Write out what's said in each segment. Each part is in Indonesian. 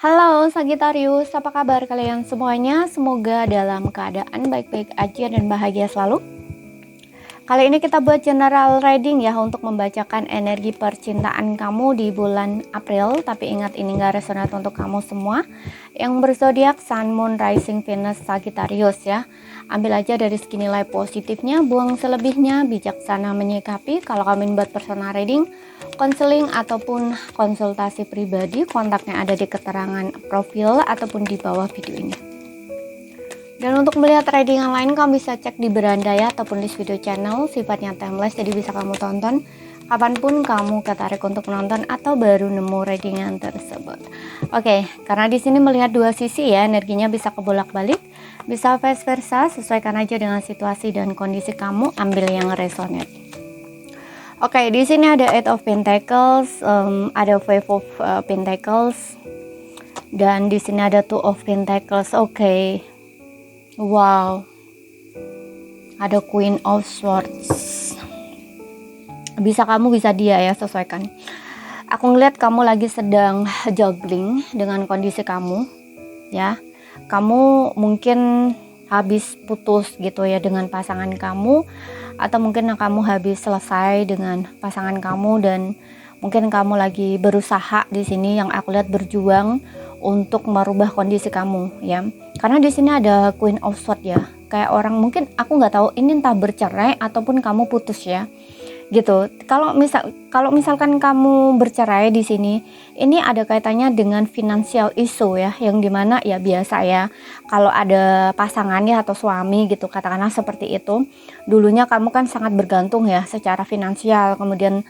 Halo Sagittarius, apa kabar kalian semuanya? Semoga dalam keadaan baik-baik aja dan bahagia selalu. Kali ini kita buat general reading ya untuk membacakan energi percintaan kamu di bulan April. Tapi ingat ini gak resonate untuk kamu semua yang berzodiak Sun, Moon, Rising, Venus, Sagittarius ya. Ambil aja dari segi nilai positifnya, buang selebihnya, bijaksana menyikapi. Kalau kamu buat personal reading, konseling ataupun konsultasi pribadi, kontaknya ada di keterangan profil ataupun di bawah video ini. Dan untuk melihat reading yang lain kamu bisa cek di beranda ya ataupun di video channel, sifatnya timeless jadi bisa kamu tonton kapanpun kamu tertarik untuk menonton atau baru nemu readingan tersebut. Oke, karena di sini melihat dua sisi ya, energinya bisa kebolak-balik, bisa vice versa, sesuaikan aja dengan situasi dan kondisi kamu, ambil yang resonate. Oke, di sini ada Eight of Pentacles, ada Five of Pentacles, dan di sini ada Two of Pentacles. Oke. Wow, ada Queen of Swords. Kamu bisa dia ya, sesuaikan. Aku ngeliat kamu lagi sedang juggling dengan kondisi kamu ya. Kamu mungkin habis putus gitu ya dengan pasangan kamu, atau mungkin kamu habis selesai dengan pasangan kamu dan mungkin kamu lagi berusaha di sini, yang aku lihat berjuang untuk merubah kondisi kamu ya. Karena di sini ada Queen of Swords ya. Kayak orang mungkin aku nggak tahu ini entah bercerai ataupun kamu putus ya. Gitu. Kalau misalkan kamu bercerai di sini, ini ada kaitannya dengan financial issue ya, yang dimana ya biasa ya. Kalau ada pasangannya atau suami gitu, katakanlah seperti itu. Dulunya kamu kan sangat bergantung ya secara finansial, kemudian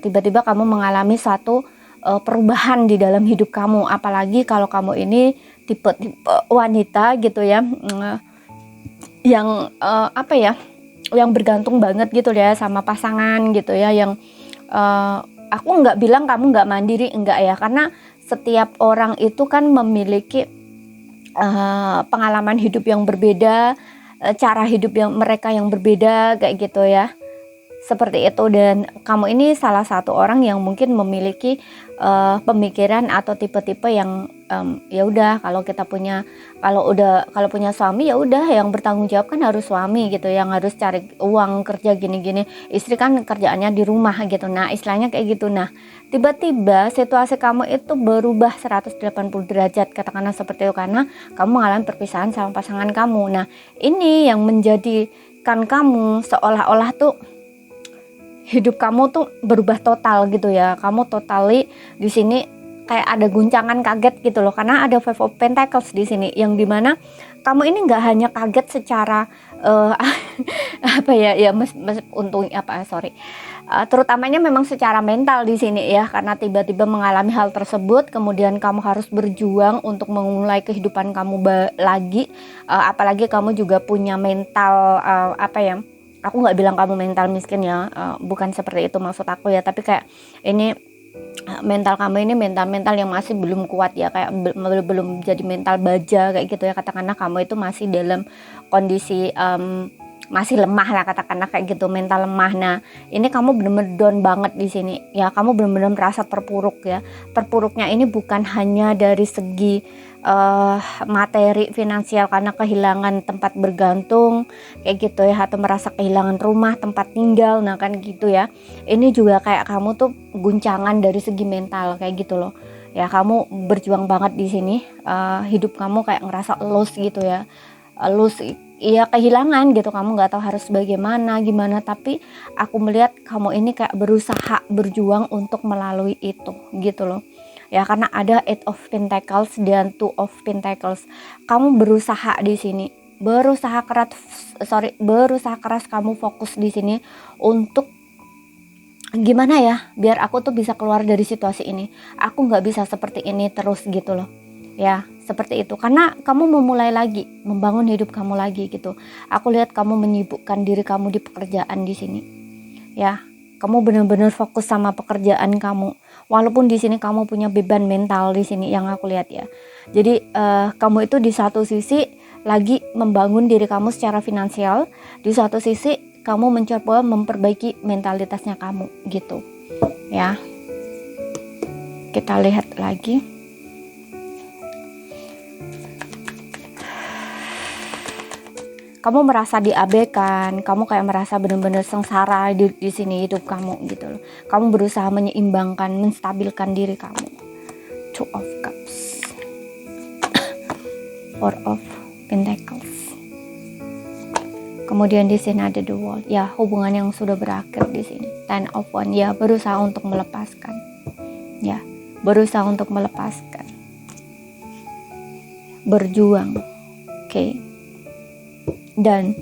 tiba-tiba kamu mengalami satu perubahan di dalam hidup kamu, apalagi kalau kamu ini tipe wanita gitu ya, yang yang bergantung banget gitu ya sama pasangan gitu ya, yang aku nggak bilang kamu nggak mandiri, enggak ya, karena setiap orang itu kan memiliki pengalaman hidup yang berbeda, cara hidup yang mereka yang berbeda kayak gitu ya. Seperti itu, dan kamu ini salah satu orang yang mungkin memiliki pemikiran atau tipe-tipe yang ya udah, kalau punya suami ya udah, yang bertanggung jawab kan harus suami gitu, yang harus cari uang kerja gini-gini, istri kan kerjaannya di rumah gitu. Nah, istilahnya kayak gitu. Nah, tiba-tiba situasi kamu itu berubah 180 derajat, katakanlah seperti itu, karena kamu mengalami perpisahan sama pasangan kamu. Nah, ini yang menjadikan kamu seolah-olah tuh hidup kamu tuh berubah total gitu ya. Kamu totally di sini kayak ada guncangan kaget gitu loh, karena ada Five of Pentacles di sini, yang dimana kamu ini nggak hanya kaget secara terutamanya memang secara mental di sini ya, karena tiba-tiba mengalami hal tersebut, kemudian kamu harus berjuang untuk memulai kehidupan kamu lagi, apalagi kamu juga punya mental aku nggak bilang kamu mental miskin ya, bukan seperti itu maksud aku ya, tapi kayak ini mental kamu ini mental yang masih belum kuat ya, kayak belum jadi mental baja kayak gitu ya, katakanlah kamu itu masih dalam kondisi masih lemah lah, katakanlah kayak gitu, mental lemah. Nah, ini kamu bener-bener down banget di sini ya, kamu bener-bener merasa terpuruk ya. Terpuruknya ini bukan hanya dari segi materi finansial karena kehilangan tempat bergantung kayak gitu ya, atau merasa kehilangan rumah tempat tinggal, nah kan gitu ya. Ini juga kayak kamu tuh guncangan dari segi mental kayak gitu loh ya. Kamu berjuang banget di sini, hidup kamu kayak ngerasa lost gitu ya, lost ya, kehilangan gitu, kamu nggak tahu harus bagaimana gimana, tapi aku melihat kamu ini kayak berusaha berjuang untuk melalui itu gitu loh ya, karena ada Eight of Pentacles dan Two of Pentacles. Kamu berusaha di sini, berusaha keras kamu fokus di sini untuk gimana ya, biar aku tuh bisa keluar dari situasi ini, aku nggak bisa seperti ini terus gitu loh ya, seperti itu. Karena kamu memulai lagi, membangun hidup kamu lagi gitu. Aku lihat kamu menyibukkan diri kamu di pekerjaan di sini ya. Kamu benar-benar fokus sama pekerjaan kamu, walaupun di sini kamu punya beban mental di sini yang aku lihat ya. Jadi kamu itu di satu sisi lagi membangun diri kamu secara finansial, di satu sisi kamu mencoba memperbaiki mentalitasnya kamu gitu ya. Kita lihat lagi. kamu merasa diabaikan, kamu kayak merasa benar-benar sengsara di sini hidup kamu gitu loh. Kamu berusaha menyeimbangkan, menstabilkan diri kamu. Two of Cups, Four of Pentacles. Kemudian di sini ada The World, ya hubungan yang sudah berakhir di sini. Ten of Wands, ya berusaha untuk melepaskan, ya berusaha untuk melepaskan, berjuang, oke. Dan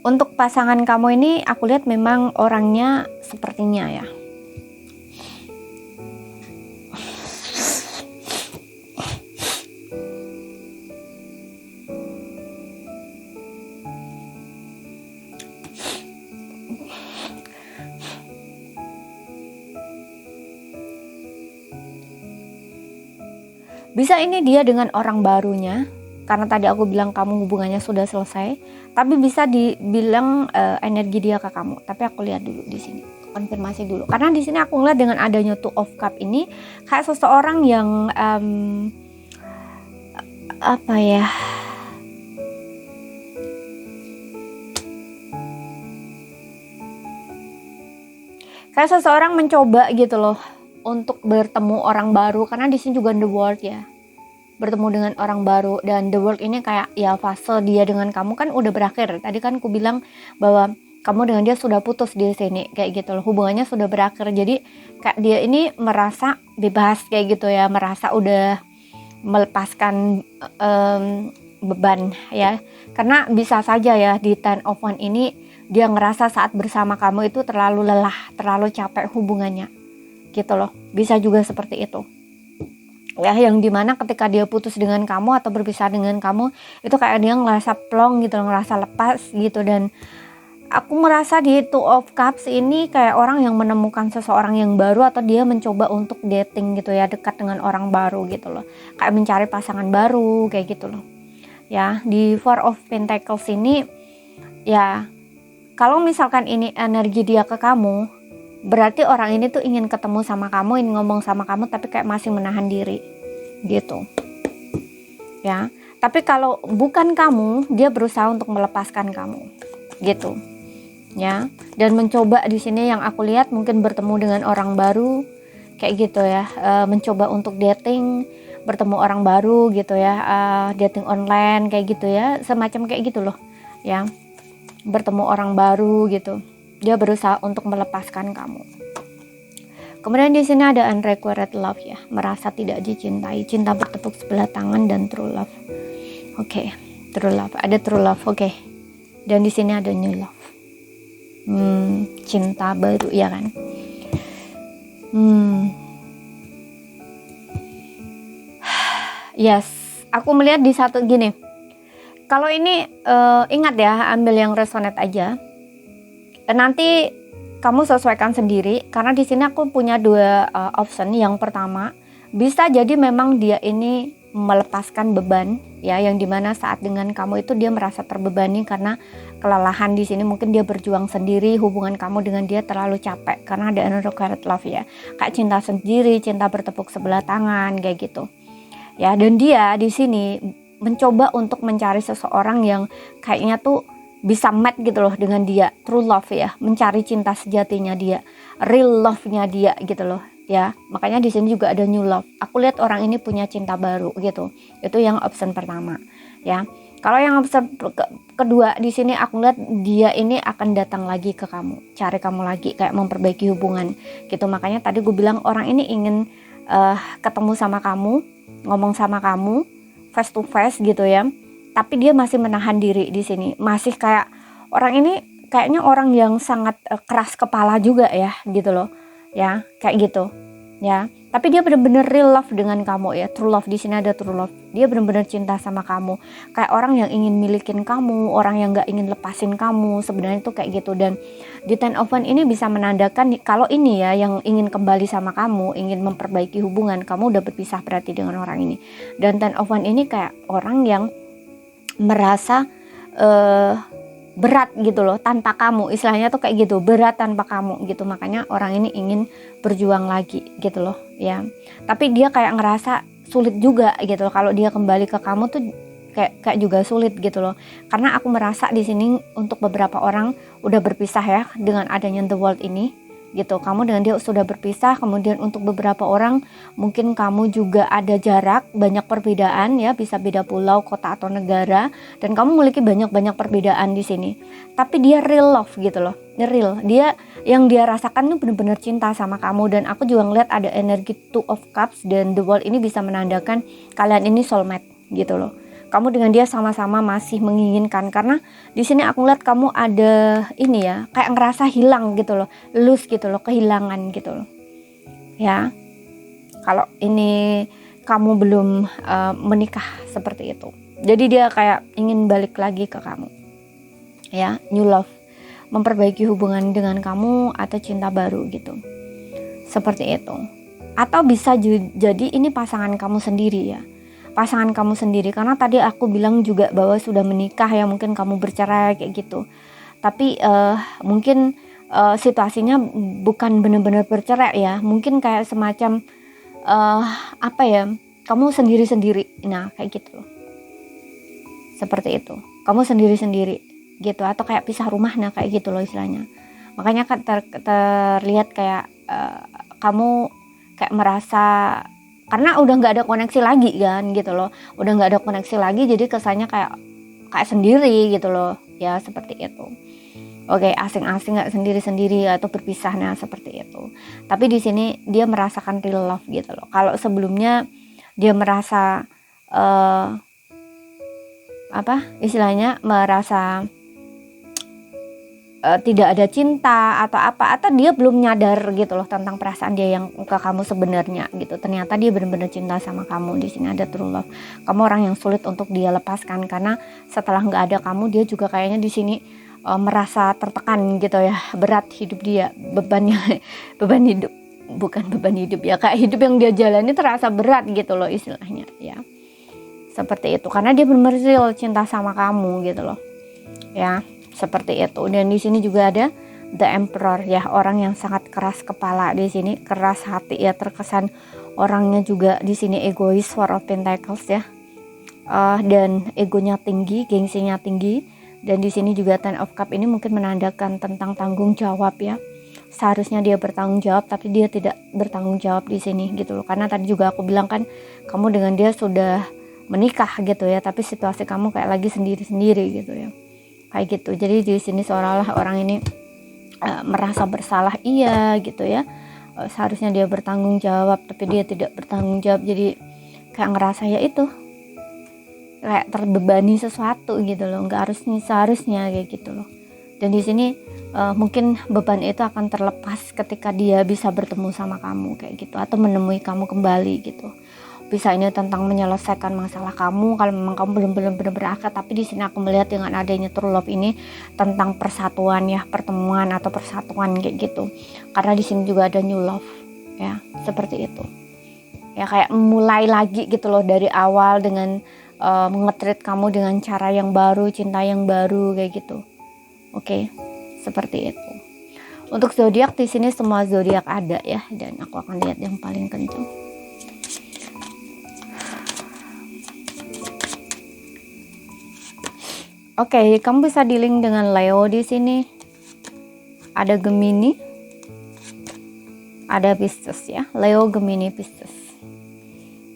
untuk pasangan kamu ini aku lihat memang orangnya sepertinya ya, bisa ini dia dengan orang barunya, karena tadi aku bilang kamu hubungannya sudah selesai, tapi bisa dibilang energi dia ke kamu. Tapi aku lihat dulu di sini, konfirmasi dulu, karena di sini aku ngeliat dengan adanya Two of Cup ini kayak seseorang yang apa ya, kayak seseorang mencoba gitu loh untuk bertemu orang baru, karena di sini juga The World ya, bertemu dengan orang baru. Dan The World ini kayak ya fase dia dengan kamu kan udah berakhir. Tadi kan aku bilang bahwa kamu dengan dia sudah putus di sini kayak gitu loh, hubungannya sudah berakhir. Jadi kayak dia ini merasa bebas kayak gitu ya, merasa udah melepaskan beban ya. Karena bisa saja ya di Ten of Wands ini dia ngerasa saat bersama kamu itu terlalu lelah, terlalu capek hubungannya gitu loh, bisa juga seperti itu ya, yang dimana ketika dia putus dengan kamu atau berpisah dengan kamu itu kayak dia ngerasa plong gitu, ngerasa lepas gitu. Dan aku merasa di Two of Cups ini kayak orang yang menemukan seseorang yang baru, atau dia mencoba untuk dating gitu ya, dekat dengan orang baru gitu loh, kayak mencari pasangan baru kayak gitu loh ya. Di Four of Pentacles ini ya, kalau misalkan ini energi dia ke kamu, berarti orang ini tuh ingin ketemu sama kamu, ingin ngomong sama kamu, tapi kayak masih menahan diri gitu ya. Tapi kalau bukan kamu, dia berusaha untuk melepaskan kamu gitu ya. Dan mencoba di sini yang aku lihat mungkin bertemu dengan orang baru kayak gitu ya, mencoba untuk dating, bertemu orang baru gitu ya, dating online kayak gitu ya, semacam kayak gitu loh ya, bertemu orang baru gitu. Dia berusaha untuk melepaskan kamu. Kemudian di sini ada unrequited love ya, merasa tidak dicintai, cinta bertepuk sebelah tangan, dan true love. Oke, true love, ada true love, oke. Dan di sini ada new love. Cinta baru ya kan. Yes, aku melihat di satu gini. Kalau ini ingat ya, ambil yang resonate aja. Nanti kamu sesuaikan sendiri, karena di sini aku punya dua option. Yang pertama, bisa jadi memang dia ini melepaskan beban ya, yang dimana saat dengan kamu itu dia merasa terbebani karena kelelahan. Di sini mungkin dia berjuang sendiri, hubungan kamu dengan dia terlalu capek karena ada unrequited love ya, kayak cinta sendiri, cinta bertepuk sebelah tangan kayak gitu ya. Dan dia di sini mencoba untuk mencari seseorang yang kayaknya tuh bisa match gitu loh dengan dia, true love ya, mencari cinta sejatinya dia, real love-nya dia gitu loh ya. Makanya di sini juga ada new love. Aku lihat orang ini punya cinta baru gitu. Itu yang option pertama ya. Kalau yang option kedua di sini aku lihat dia ini akan datang lagi ke kamu, cari kamu lagi, kayak memperbaiki hubungan gitu. Makanya tadi gue bilang orang ini ingin ketemu sama kamu, ngomong sama kamu face to face gitu ya. Tapi dia masih menahan diri di sini. Masih kayak orang ini kayaknya orang yang sangat keras kepala juga ya gitu loh. Ya, kayak gitu. Ya. Tapi dia benar-benar real love dengan kamu ya. True love, di sini ada true love. Dia benar-benar cinta sama kamu. Kayak orang yang ingin milikin kamu, orang yang enggak ingin lepasin kamu. Sebenarnya itu kayak gitu. Dan di Ten of Wands ini bisa menandakan kalau ini ya yang ingin kembali sama kamu, ingin memperbaiki hubungan, kamu udah berpisah berarti dengan orang ini. Dan Ten of Wands ini kayak orang yang merasa berat gitu loh tanpa kamu, istilahnya tuh kayak gitu, berat tanpa kamu gitu. Makanya orang ini ingin berjuang lagi gitu loh ya. Tapi dia kayak ngerasa sulit juga gitu loh, kalau dia kembali ke kamu tuh kayak juga sulit gitu loh. Karena aku merasa di sini untuk beberapa orang udah berpisah ya dengan adanya The World ini gitu. Kamu dengan dia sudah berpisah, kemudian untuk beberapa orang mungkin kamu juga ada jarak, banyak perbedaan ya, bisa beda pulau, kota atau negara, dan kamu memiliki banyak perbedaan di sini. Tapi dia real love gitu loh, real. Dia yang dia rasakan tuh benar-benar cinta sama kamu. Dan aku juga ngeliat ada energi Two of Cups, dan The World ini bisa menandakan kalian ini soulmate gitu loh. Kamu dengan dia sama-sama masih menginginkan, karena di sini aku lihat kamu ada ini ya, kayak ngerasa hilang gitu loh, lose gitu loh, kehilangan gitu loh. Ya, kalau ini kamu belum menikah seperti itu, jadi dia kayak ingin balik lagi ke kamu. Ya, new love, memperbaiki hubungan dengan kamu atau cinta baru gitu, seperti itu. Atau bisa jadi ini pasangan kamu sendiri ya. Pasangan kamu sendiri, karena tadi aku bilang juga bahwa sudah menikah ya, mungkin kamu bercerai kayak gitu. Tapi mungkin situasinya bukan benar-benar bercerai ya, mungkin kayak semacam apa ya, kamu sendiri-sendiri, nah kayak gitu loh, seperti itu, kamu sendiri-sendiri gitu, atau kayak pisah rumah, nah kayak gitu loh istilahnya. Makanya kan terlihat kayak kamu kayak merasa, karena udah nggak ada koneksi lagi kan gitu loh, udah nggak ada koneksi lagi, jadi kesannya kayak sendiri gitu loh ya, seperti itu. Oke, asing-asing, nggak sendiri-sendiri atau berpisah, nah seperti itu. Tapi di sini dia merasakan real love gitu loh. Kalau sebelumnya dia merasa apa istilahnya, merasa tidak ada cinta atau apa, atau dia belum nyadar gitu loh tentang perasaan dia yang ke kamu sebenarnya gitu. Ternyata dia benar-benar cinta sama kamu. Di sini ada true love. Kamu orang yang sulit untuk dia lepaskan, karena setelah nggak ada kamu, dia juga kayaknya di sini merasa tertekan gitu ya, berat hidup dia, bebannya beban hidup, bukan beban hidup ya, kayak hidup yang dia jalani terasa berat gitu loh istilahnya ya, seperti itu. Karena dia benar-benar real cinta sama kamu gitu loh ya, seperti itu. Dan di sini juga ada The Emperor ya, orang yang sangat keras kepala di sini, keras hati ya, terkesan orangnya juga di sini egois, Four of Pentacles ya, dan egonya tinggi, gengsinya tinggi. Dan di sini juga Ten of Cup ini mungkin menandakan tentang tanggung jawab ya. Seharusnya dia bertanggung jawab, tapi dia tidak bertanggung jawab di sini gitu loh. Karena tadi juga aku bilang kan, kamu dengan dia sudah menikah gitu ya, tapi situasi kamu kayak lagi sendiri-sendiri gitu ya, kayak gitu. Jadi di sini seolah-olah orang ini merasa bersalah iya gitu ya. Seharusnya dia bertanggung jawab, tapi dia tidak bertanggung jawab. Jadi kayak ngerasa ya itu, kayak terbebani sesuatu gitu loh, nggak seharusnya kayak gitu loh. Dan di sini mungkin beban itu akan terlepas ketika dia bisa bertemu sama kamu kayak gitu, atau menemui kamu kembali gitu. Bisa ini tentang menyelesaikan masalah kamu kalau memang kamu belum benar-benar berakhir. Tapi di sini aku melihat dengan adanya true love ini tentang persatuan ya, pertemuan atau persatuan kayak gitu. Karena di sini juga ada new love ya, seperti itu. Ya kayak mulai lagi gitu loh dari awal, dengan mengetreat kamu dengan cara yang baru, cinta yang baru kayak gitu. Oke, seperti itu. Untuk zodiak di sini semua zodiak ada ya, dan aku akan lihat yang paling kencang. Oke, kamu bisa dealing dengan Leo di sini. Ada Gemini, ada Pisces ya, Leo, Gemini, Pisces.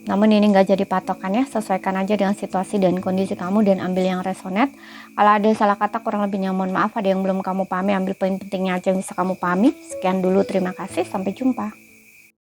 Namun ini nggak jadi patokan ya, sesuaikan aja dengan situasi dan kondisi kamu dan ambil yang resonate. Kalau ada salah kata kurang lebihnya mohon maaf, ada yang belum kamu pahami, ambil poin pentingnya aja yang bisa kamu pahami. Sekian dulu, terima kasih, sampai jumpa.